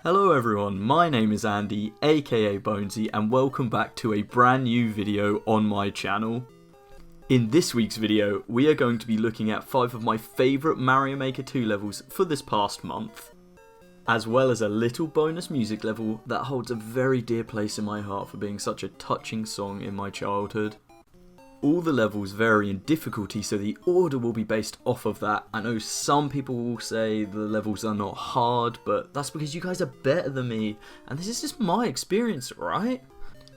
Hello everyone, my name is Andy, aka Bonesy, and welcome back to a brand new video on my channel. In this week's video, we are going to be looking at 5 of my favourite Mario Maker 2 levels for this past month, as well as a little bonus music level that holds a very dear place in my heart for being such a touching song in my childhood. All the levels vary in difficulty, so the order will be based off of that. I know some people will say the levels are not hard, but that's because you guys are better than me, and this is just my experience, right?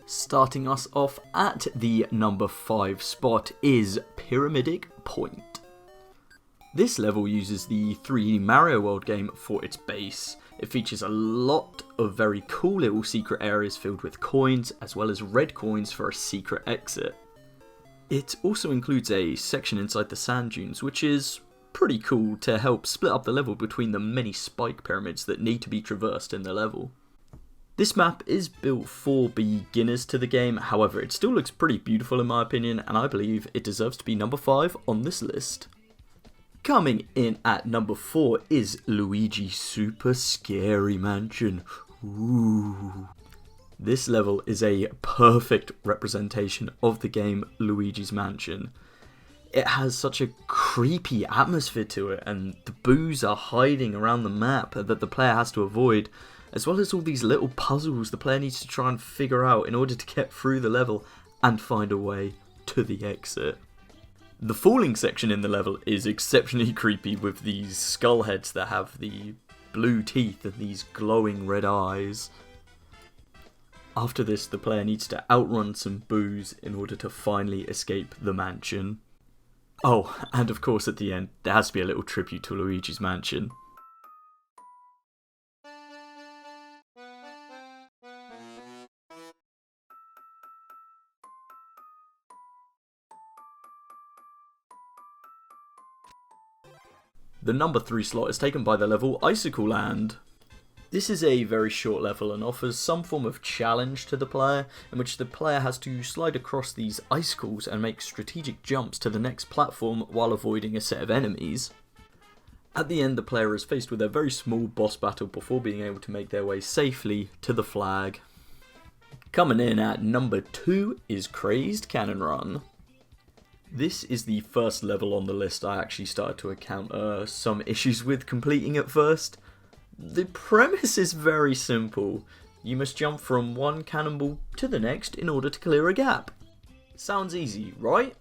Starting us off at the number 5 spot is Pyramidic Point. This level uses the 3D Mario World game for its base. It features a lot of very cool little secret areas filled with coins, as well as red coins for a secret exit. It also includes a section inside the sand dunes, which is pretty cool to help split up the level between the many spike pyramids that need to be traversed in the level. This map is built for beginners to the game, however it still looks pretty beautiful in my opinion, and I believe it deserves to be number 5 on this list. Coming in at number 4 is Luigi Super Scary Mansion. Ooh. This level is a perfect representation of the game Luigi's Mansion. It has such a creepy atmosphere to it, and the boos are hiding around the map that the player has to avoid, as well as all these little puzzles the player needs to try and figure out in order to get through the level and find a way to the exit. The falling section in the level is exceptionally creepy, with these skull heads that have the blue teeth and these glowing red eyes. After this, the player needs to outrun some boos in order to finally escape the mansion. Oh, and of course at the end, there has to be a little tribute to Luigi's Mansion. The number 3 slot is taken by the level Icicland. This is a very short level and offers some form of challenge to the player, in which the player has to slide across these icicles and make strategic jumps to the next platform while avoiding a set of enemies. At the end, the player is faced with a very small boss battle before being able to make their way safely to the flag. Coming in at number 2 is Crazed Canon Run. This is the first level on the list I actually started to encounter some issues with completing at first. The premise is very simple. You must jump from one cannonball to the next in order to clear a gap. Sounds easy, right?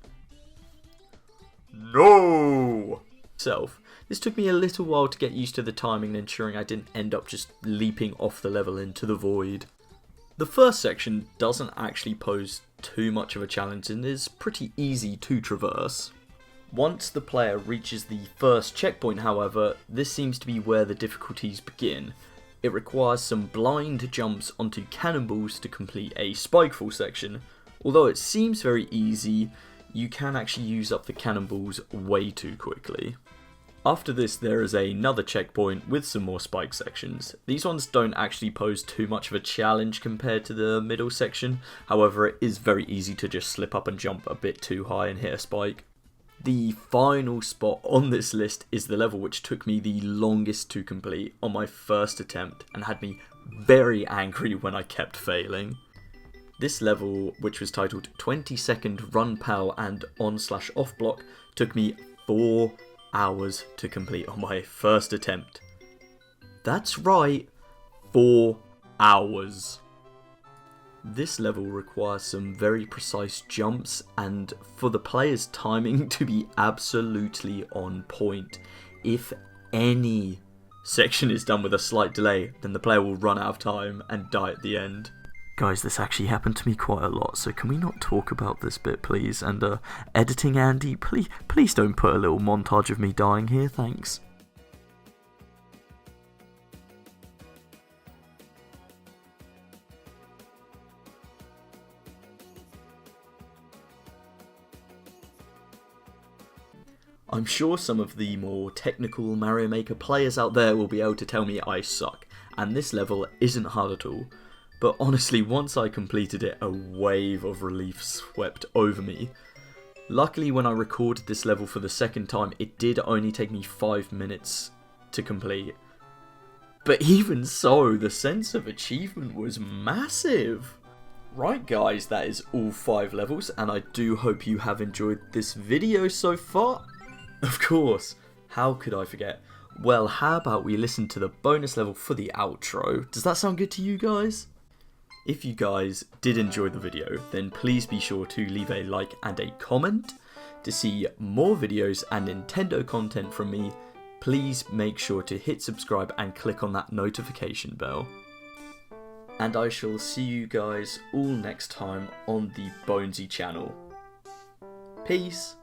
No! This took me a little while to get used to the timing and ensuring I didn't end up just leaping off the level into the void. The first section doesn't actually pose too much of a challenge and is pretty easy to traverse. Once the player reaches the first checkpoint, however, this seems to be where the difficulties begin. It requires some blind jumps onto cannonballs to complete a spikefall section. Although it seems very easy, you can actually use up the cannonballs way too quickly. After this, there is another checkpoint with some more spike sections. These ones don't actually pose too much of a challenge compared to the middle section, however it is very easy to just slip up and jump a bit too high and hit a spike. The final spot on this list is the level which took me the longest to complete on my first attempt and had me very angry when I kept failing. This level, which was titled 20-second run pal and on/off block, took me 4 hours to complete on my first attempt. That's right, 4 hours. This level requires some very precise jumps, and for the player's timing to be absolutely on point. If any section is done with a slight delay, then the player will run out of time and die at the end. Guys, this actually happened to me quite a lot, so can we not talk about this bit, please? And editing Andy, please don't put a little montage of me dying here, thanks. I'm sure some of the more technical Mario Maker players out there will be able to tell me I suck, and this level isn't hard at all. But honestly, once I completed it, a wave of relief swept over me. Luckily, when I recorded this level for the second time, it did only take me 5 minutes to complete. But even so, the sense of achievement was massive. Right guys, that is all 5 levels, and I do hope you have enjoyed this video so far. Of course, how could I forget? Well, how about we listen to the bonus level for the outro? Does that sound good to you guys? If you guys did enjoy the video, then please be sure to leave a like and a comment. To see more videos and Nintendo content from me, please make sure to hit subscribe and click on that notification bell. And I shall see you guys all next time on the Bonesy channel. Peace!